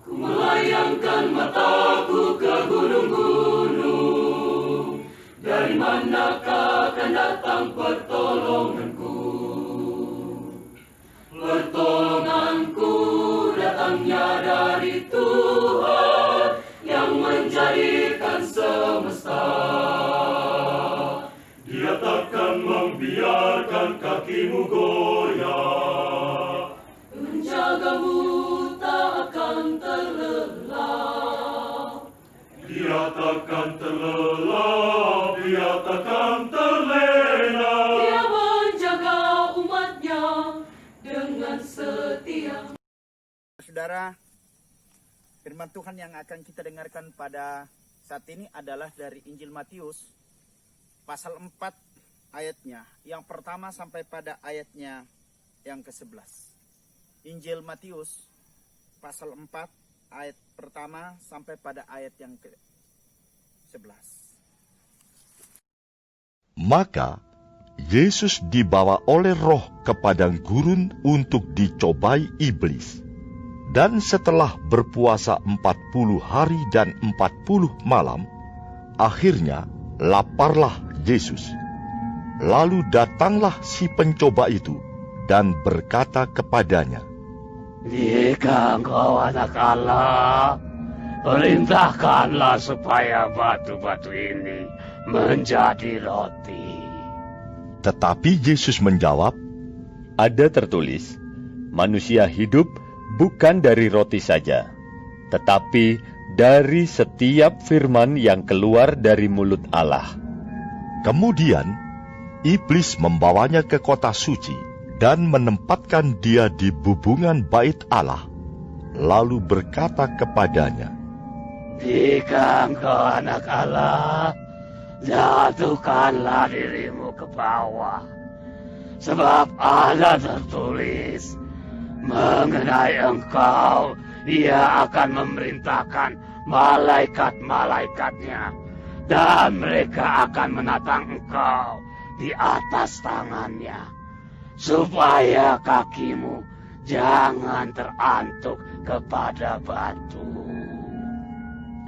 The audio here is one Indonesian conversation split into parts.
Melayangkan mataku ke gunung-gunung, dari manakah akan datang pertolonganku? Pertolonganku datangnya dari Tuhan yang menjadikan semesta. Dia takkan membiarkan kakimu goyah, menjagamu tak akan terlelap. Dia takkan terlelap, dia takkan terlena. Dia menjaga umatnya dengan setia. Saudara, firman Tuhan yang akan kita dengarkan pada saat ini adalah dari Injil Matius pasal 4 ayatnya yang pertama sampai pada ayatnya yang ke-11. Injil Matius pasal 4 ayat pertama sampai pada ayat yang ke-11. Maka Yesus dibawa oleh Roh ke padang gurun untuk dicobai iblis. Dan setelah berpuasa 40 hari dan 40 malam, akhirnya laparlah Yesus. Lalu datanglah si pencoba itu dan berkata kepadanya, "Jika engkau anak Allah, perintahkanlah supaya batu-batu ini menjadi roti." Tetapi Yesus menjawab, "Ada tertulis, manusia hidup bukan dari roti saja, tetapi dari setiap firman yang keluar dari mulut Allah." Kemudian iblis membawanya ke kota suci dan menempatkan dia di bubungan bait Allah, lalu berkata kepadanya, "Jika engkau anak Allah, jatuhkanlah dirimu ke bawah, sebab ada tertulis, mengenai engkau Ia akan memerintahkan malaikat-malaikatnya, dan mereka akan menatang engkau di atas tangannya, supaya kakimu jangan terantuk kepada batu."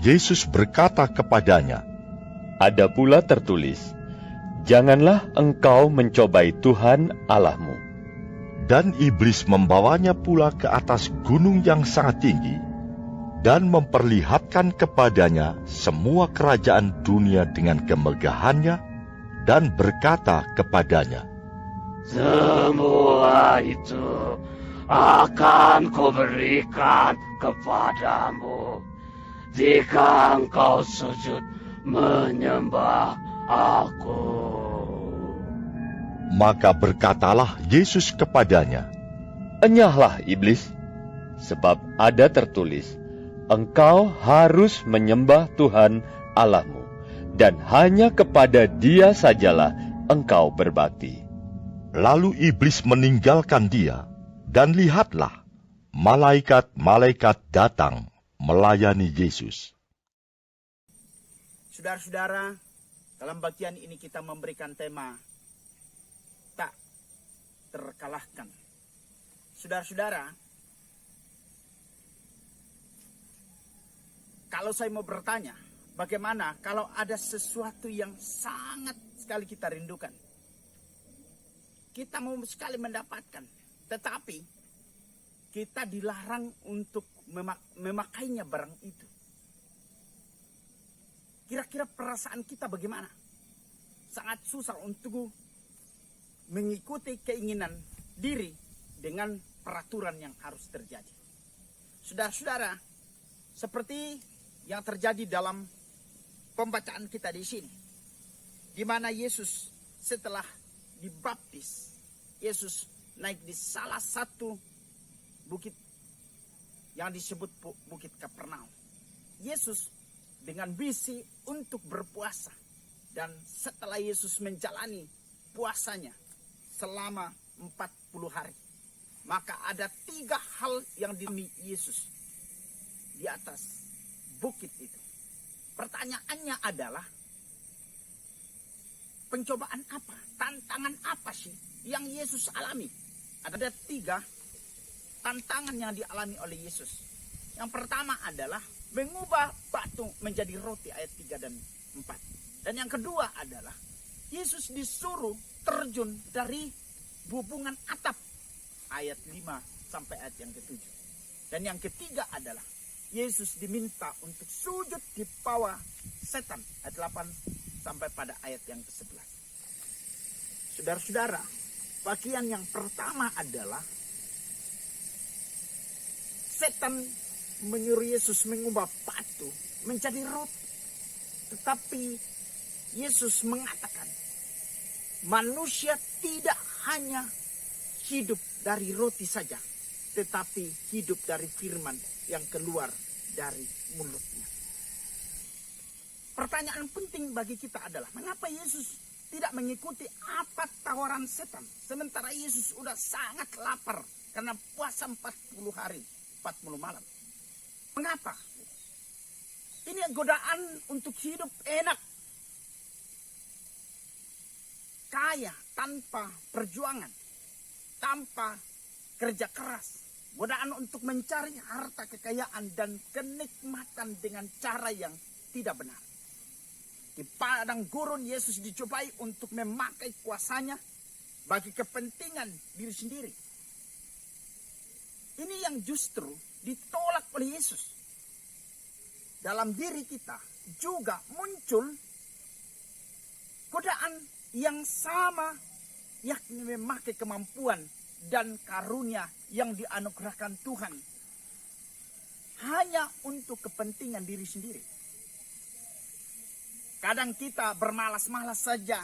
Yesus berkata kepadanya, Ada pula tertulis, janganlah engkau mencobai Tuhan Allahmu. dan iblis membawanya pula ke atas gunung yang sangat tinggi, dan memperlihatkan kepadanya semua kerajaan dunia dengan kemegahannya, dan berkata kepadanya, "Semua itu akan kuberikan kepadamu jika engkau sujud menyembah Aku." Maka berkatalah Yesus kepadanya, Enyahlah iblis, sebab ada tertulis, engkau harus menyembah Tuhan Allahmu, dan hanya kepada Dia sajalah engkau berbakti. Lalu iblis meninggalkan dia, dan lihatlah, malaikat-malaikat datang melayani Yesus. Saudara-saudara, dalam bagian ini kita memberikan tema tak terkalahkan. Saudara-saudara, kalau saya mau bertanya, bagaimana kalau ada sesuatu yang sangat sekali kita rindukan? Kita mau sekali mendapatkan, tetapi kita dilarang untuk memakainya barang itu. Kira-kira perasaan kita bagaimana? Sangat susah untuk mengikuti keinginan diri dengan peraturan yang harus terjadi. Saudara-saudara, seperti yang terjadi dalam pembacaan kita di sini, di mana Yesus setelah dibaptis, Yesus naik di salah satu bukit yang disebut Bukit Kapernaum. Yesus dengan misi untuk berpuasa, dan setelah Yesus menjalani puasanya selama 40 hari, maka ada 3 hal yang dialami Yesus di atas bukit itu. Pertanyaannya adalah, pencobaan apa? Tantangan apa sih yang Yesus alami? Ada 3 tantangan yang dialami oleh Yesus. Yang pertama adalah mengubah batu menjadi roti ayat 3 dan 4. Dan yang kedua adalah Yesus disuruh terjun dari hubungan atap ayat 5 sampai ayat yang ke-7. Dan yang ketiga adalah Yesus diminta untuk sujud di bawah setan ayat 8 sampai pada ayat yang ke-11. Saudara-saudara, bagian yang pertama adalah setan menyuruh Yesus mengubah batu menjadi roti. Tetapi Yesus mengatakan, manusia tidak hanya hidup dari roti saja, tetapi hidup dari firman yang keluar dari mulutnya. Pertanyaan penting bagi kita adalah, mengapa Yesus tidak mengikuti apa tawaran setan? Sementara Yesus sudah sangat lapar karena puasa 40 hari, 40 malam. Mengapa? Ini godaan untuk hidup enak, kaya tanpa perjuangan, tanpa kerja keras. Godaan untuk mencari harta kekayaan dan kenikmatan dengan cara yang tidak benar. Di padang gurun Yesus dicobai untuk memakai kuasanya bagi kepentingan diri sendiri. Ini yang justru ditolak oleh Yesus. Dalam diri kita juga muncul godaan yang sama, yakni memakai kemampuan dan karunia yang dianugerahkan Tuhan hanya untuk kepentingan diri sendiri. Kadang kita bermalas-malas saja,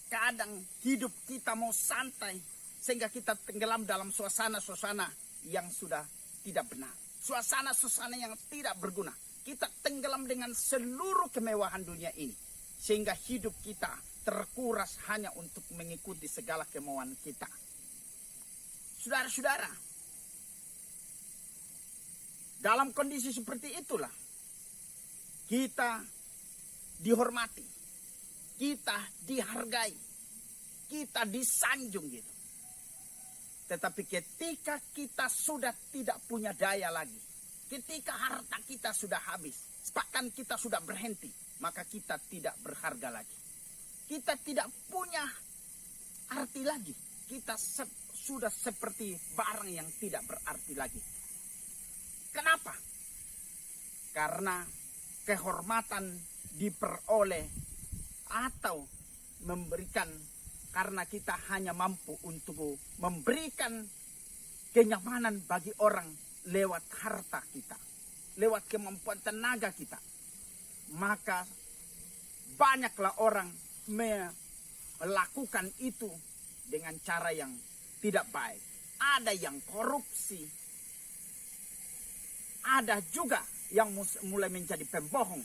kadang hidup kita mau santai sehingga kita tenggelam dalam suasana-suasana yang sudah tidak benar, suasana-suasana yang tidak berguna. Kita tenggelam dengan seluruh kemewahan dunia ini sehingga hidup kita terkuras hanya untuk mengikuti segala kemauan kita. Saudara-saudara, dalam kondisi seperti itulah kita dihormati, kita dihargai, kita disanjung gitu. Tetapi ketika kita sudah tidak punya daya lagi, ketika harta kita sudah habis, bahkan kita sudah berhenti, maka kita tidak berharga lagi. Kita tidak punya arti lagi. Kita sudah seperti barang yang tidak berarti lagi. Kenapa? Karena kehormatan diperoleh atau memberikan karena kita hanya mampu untuk memberikan kenyamanan bagi orang lewat harta kita, lewat kemampuan tenaga kita. Maka banyaklah orang melakukan itu dengan cara yang tidak baik. Ada yang korupsi, ada juga yang mulai menjadi pembohong,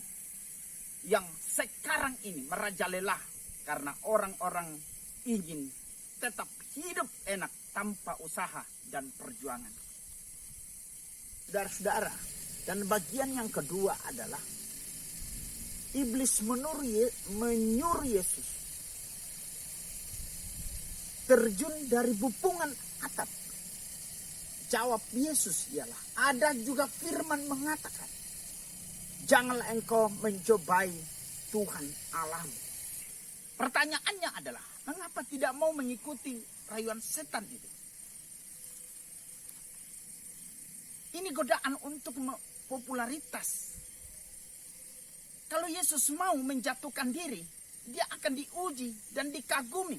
yang sekarang ini merajalela karena orang-orang ingin tetap hidup enak tanpa usaha dan perjuangan. Saudara-saudara, dan bagian yang kedua adalah iblis menyuruh Yesus terjun dari bupungan atap. Jawab Yesus ialah, ada juga firman mengatakan, janganlah engkau mencobai Tuhan Allahmu. Pertanyaannya adalah, mengapa tidak mau mengikuti rayuan setan itu? Ini godaan untuk popularitas. Kalau Yesus mau menjatuhkan diri, dia akan diuji dan dikagumi.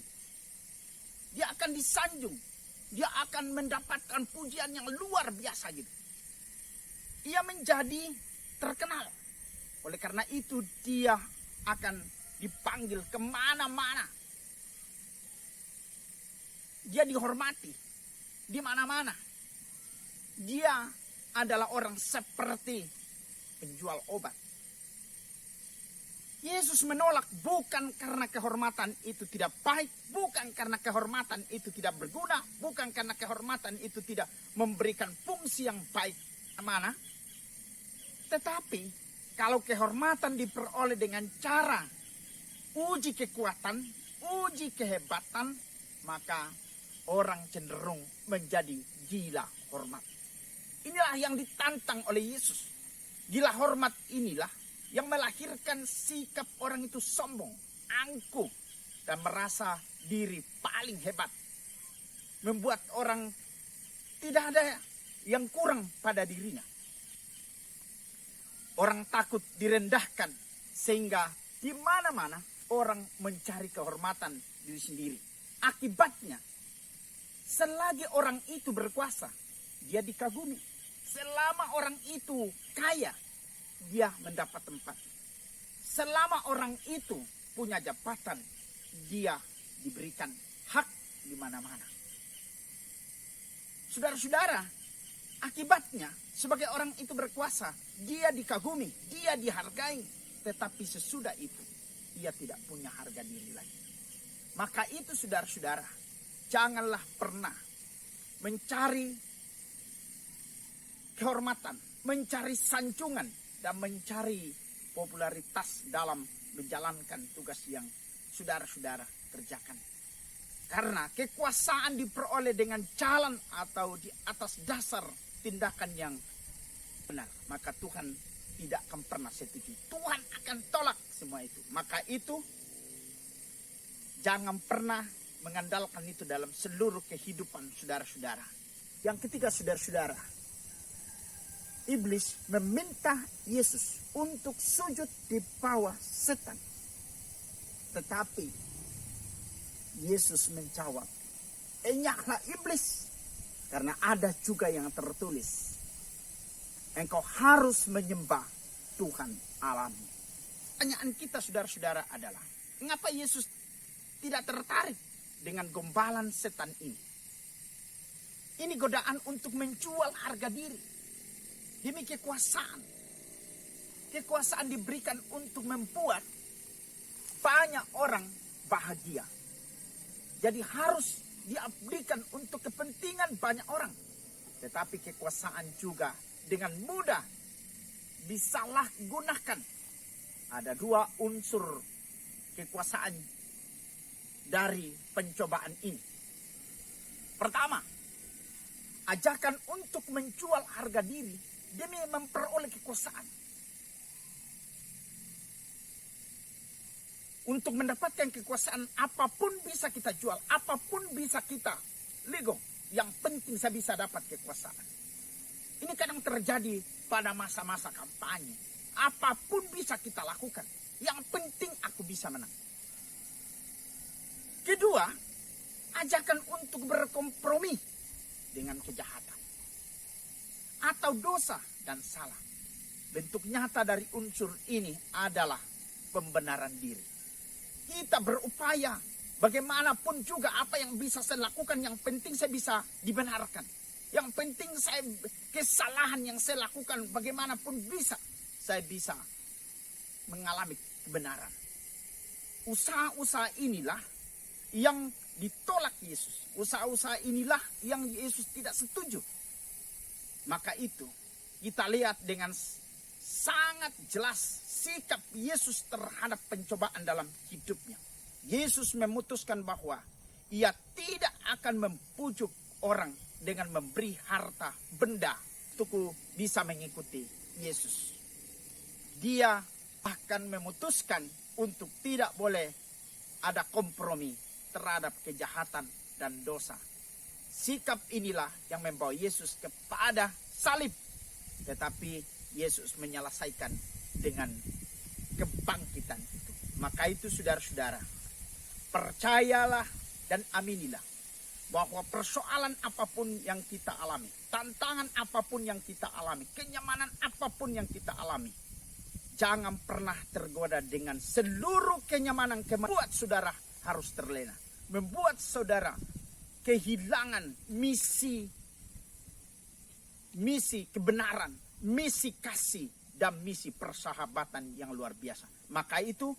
Dia akan disanjung. Dia akan mendapatkan pujian yang luar biasa gitu. Ia menjadi terkenal. Oleh karena itu dia akan dipanggil kemana-mana. Dia dihormati di mana-mana. Dia adalah orang seperti penjual obat. Yesus menolak bukan karena kehormatan itu tidak baik, bukan karena kehormatan itu tidak berguna, bukan karena kehormatan itu tidak memberikan fungsi yang baik mana. Tetapi kalau kehormatan diperoleh dengan cara uji kekuatan, uji kehebatan, maka orang cenderung menjadi gila hormat. inilah yang ditantang oleh Yesus. Gila hormat inilah yang melahirkan sikap orang itu sombong, angkuh, dan merasa diri paling hebat. Membuat orang tidak ada yang kurang pada dirinya. Orang takut direndahkan sehingga di mana-mana orang mencari kehormatan diri sendiri. Akibatnya, selagi orang itu berkuasa, dia dikagumi. Selama orang itu kaya, dia mendapat tempat. Selama orang itu punya jabatan, dia diberikan hak di mana-mana. Saudara-saudara, akibatnya sebagai orang itu berkuasa, dia dikagumi, dia dihargai. Tetapi sesudah itu, ia tidak punya harga diri lagi. Maka itu saudara-saudara, janganlah pernah mencari kehormatan, mencari sanjungan, dan mencari popularitas dalam menjalankan tugas yang saudara-saudara kerjakan. Karena kekuasaan diperoleh dengan jalan atau di atas dasar tindakan yang benar, maka Tuhan tidak akan pernah setuju. Tuhan akan tolak semua itu. Maka itu jangan pernah mengandalkan itu dalam seluruh kehidupan saudara-saudara. Yang ketiga, saudara-saudara, iblis meminta Yesus untuk sujud di bawah setan. Tetapi Yesus menjawab, enyahlah iblis, karena ada juga yang tertulis, engkau harus menyembah Tuhan Allahmu. Pertanyaan kita saudara-saudara adalah, mengapa Yesus tidak tertarik dengan gombalan setan ini? Ini godaan untuk menjual harga diri demi kekuasaan. Kekuasaan diberikan untuk membuat banyak orang bahagia. Jadi harus diabdikan untuk kepentingan banyak orang. Tetapi kekuasaan juga dengan mudah disalahgunakan. Ada dua unsur kekuasaan dari pencobaan ini. Pertama, ajakan untuk menjual harga diri demi memperoleh kekuasaan. Untuk mendapatkan kekuasaan, apapun bisa kita jual, apapun bisa kita lego. Yang penting saya bisa dapat kekuasaan. Ini kadang terjadi pada masa-masa kampanye. Apapun bisa kita lakukan. Yang penting aku bisa menang. Kedua, ajakan untuk berkompromi dengan kejahatan atau dosa dan salah. Bentuk nyata dari unsur ini adalah pembenaran diri. Kita berupaya bagaimanapun juga apa yang bisa saya lakukan, yang penting saya bisa dibenarkan. Yang penting saya kesalahan yang saya lakukan bagaimanapun saya bisa mengalami kebenaran. Usaha-usaha inilah yang ditolak Yesus. Usaha-usaha inilah yang Yesus tidak setuju. Maka itu kita lihat dengan sangat jelas sikap Yesus terhadap pencobaan dalam hidupnya. Yesus memutuskan bahwa ia tidak akan membujuk orang dengan memberi harta benda untuk bisa mengikuti Yesus. Dia bahkan memutuskan untuk tidak boleh ada kompromi terhadap kejahatan dan dosa. Sikap inilah yang membawa Yesus kepada salib. Tetapi Yesus menyelesaikan dengan kebangkitan itu. Maka itu saudara-saudara, percayalah dan aminilah bahwa persoalan apapun yang kita alami, tantangan apapun yang kita alami, kenyamanan apapun yang kita alami, jangan pernah tergoda dengan seluruh kenyamanan membuat saudara harus terlena, membuat saudara kehilangan misi kebenaran, misi kasih, dan misi persahabatan yang luar biasa. Maka itu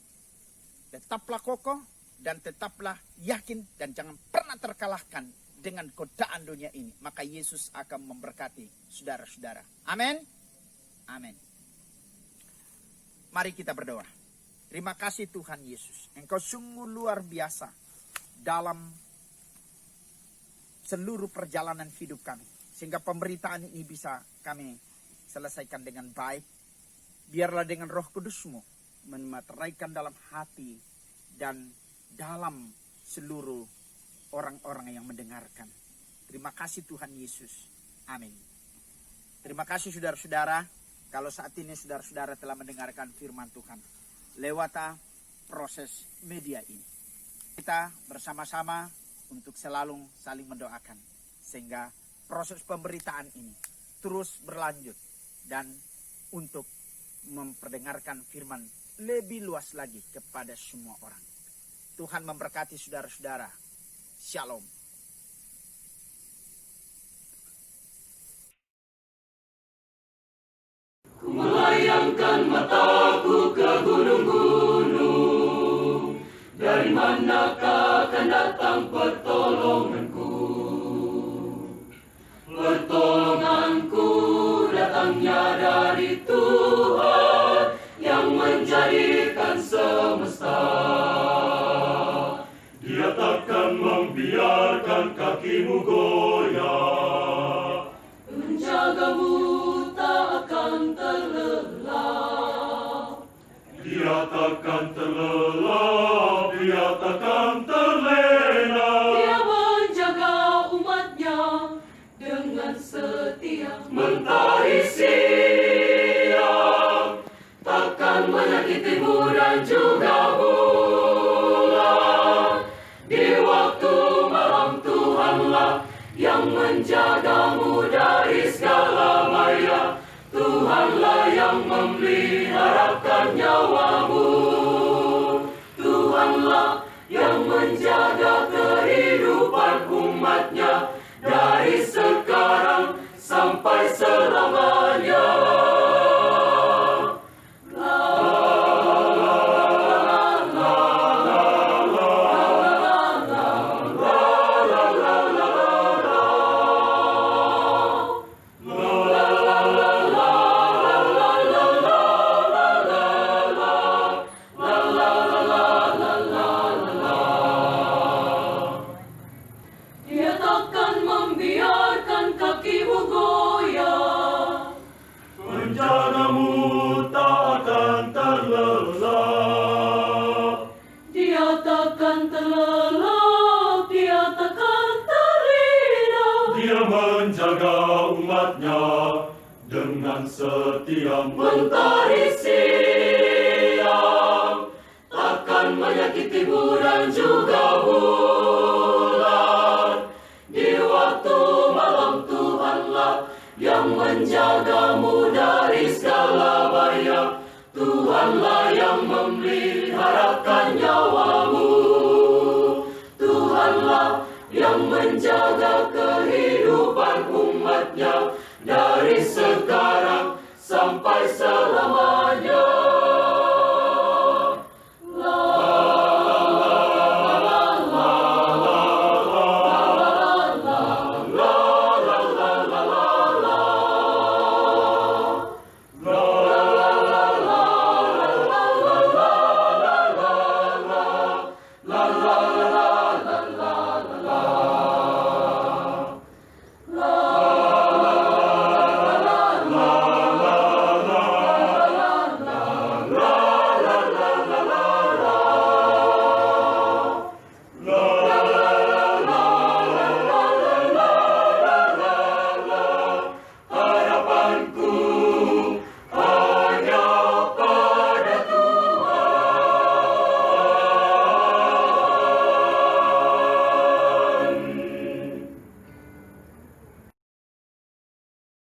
tetaplah kokoh dan tetaplah yakin dan jangan pernah terkalahkan dengan godaan dunia ini. Maka Yesus akan memberkati saudara-saudara. Amin. Amin. Mari kita berdoa. Terima kasih Tuhan Yesus. Engkau sungguh luar biasa dalam seluruh perjalanan hidup kami. sehingga pemberitaan ini bisa kami selesaikan dengan baik. Biarlah dengan Roh Kudus-Mu menerankan dalam hati dan dalam seluruh orang-orang yang mendengarkan. Terima kasih Tuhan Yesus. Amin. Terima kasih saudara-saudara, kalau saat ini saudara-saudara telah mendengarkan firman Tuhan lewat proses media ini. Kita bersama-sama untuk selalu saling mendoakan, sehingga proses pemberitaan ini terus berlanjut dan untuk memperdengarkan firman lebih luas lagi kepada semua orang. Tuhan memberkati saudara-saudara. Shalom. Ku melayangkan mataku ke gunung-gunung, dari manakah akan datang pertolonganku? Pertolonganku datangnya dari Tuhan yang menjadikan semesta. Dia takkan membiarkan kakimu goyah, menjagamu tak akan terlelap. Dia takkan terlelap, dia takkan terlena. Dia menjaga umatnya dengan setia. Mentari siang takkan menyakitimu dan juga bulan. Di waktu malam Tuhanlah yang menjagamu dari segala bahaya. Tuhanlah yang memeliharakan nyawamu. Tuhanlah yang menjaga kehidupan umatnya dari sekarang sampai selamanya. Menjaga umatnya dengan setia. Mentari siang takkan menyakitimu dan juga bulan. Di waktu malam Tuhanlah yang menjagamu dari segala bahaya. Tuhanlah yang memeliharakan nyawamu. Tuhanlah yang menjaga kehidupan umatnya